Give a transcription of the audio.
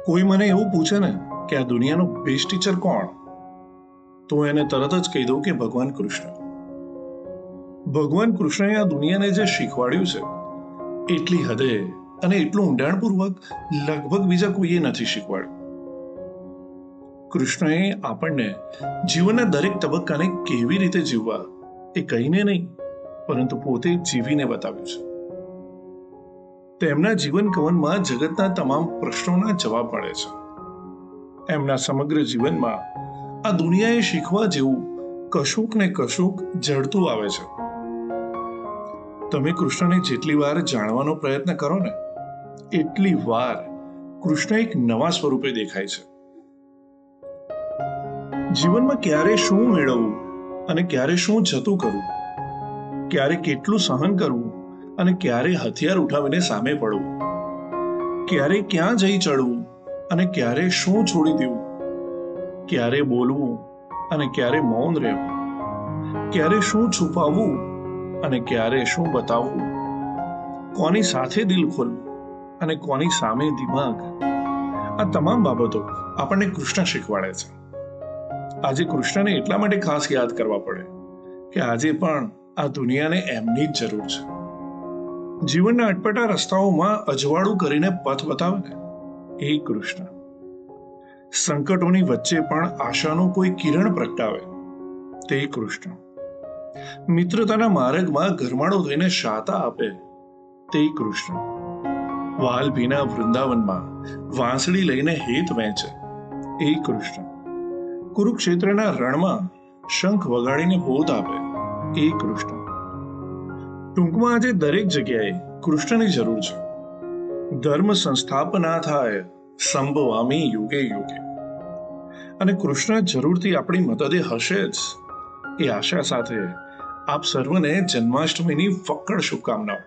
કોઈ મને એવું પૂછે ને કે આ દુનિયાનો બેસ્ટ ટીચર કોણ, તો એને તરત જ કહી દઉં કે ભગવાન કૃષ્ણ. ભગવાન કૃષ્ણએ આ દુનિયાને જે શીખવાડ્યું છે એટલી હદે અને એટલું ઊંડાણપૂર્વક લગભગ બીજા કોઈએ નથી શીખવાડ્યું. કૃષ્ણએ આપણને જીવનના દરેક તબક્કાને કેવી રીતે જીવવા એ કહીને નહીં, પરંતુ પોતે જીવીને બતાવ્યું છે. તેમના જીવન કવનમાં જગતના તમામ પ્રશ્નોના જવાબ મળે છે. એમના સમગ્ર જીવનમાં આ દુનિયાએ શીખવા જેવું કશુંક ને કશુંક જડતું આવે છે. તમે કૃષ્ણને જેટલી વાર જાણવાનો પ્રયત્ન કરો ને, એટલી વાર કૃષ્ણ એક નવા સ્વરૂપે દેખાય છે. જીવનમાં ક્યારે શું મેળવવું અને ક્યારે શું જતું કરવું, ક્યારે કેટલું સહન કરવું અને ક્યારે હથિયાર ઉઠાવીને સામે પડવું, ક્યારે ક્યાં જઈ ચડવું અને ક્યારે શું છોડી દેવું, ક્યારે બોલવું અને ક્યારે મૌન રહેવું, ક્યારે શું છુપાવવું અને ક્યારે શું બતાવવું, કોની સાથે દિલ ખોલવું અને કોની સામે દિમાગ, આ તમામ બાબતો આપણને કૃષ્ણ શીખવાડે છે. આજે કૃષ્ણને એટલા માટે ખાસ યાદ કરવા પડે કે આજે પણ આ દુનિયાને એમની જ જરૂર છે. જીવનના અટપટા રસ્તાઓમાં અજવાળું કરીને પથ બતાવે ને, એ કૃષ્ણ. સંકટોની વચ્ચે પણ આશાનો કોઈ કિરણ પ્રગટાવે, તે કૃષ્ણ. મિત્રતાના માર્ગમાં ગરમાળો થઈને શાતા આપે, તે કૃષ્ણ. વાલભીના વૃંદાવનમાં વાંસળી લઈને હેત વહેંચે, એ કૃષ્ણ. કુરુક્ષેત્રના રણમાં શંખ વગાડીને બોધ આપે, એ કૃષ્ણ. ટૂંકમાં આજે દરેક જગ્યાએ કૃષ્ણની જરૂર છે. ધર્મ સંસ્થાપના થાય સંભવામી યુગે યુગે. અને કૃષ્ણ જરૂરથી આપણી મદદે હશે જ, એ આશા સાથે આપ સર્વને જન્માષ્ટમીની ફક્કડ શુભકામનાઓ.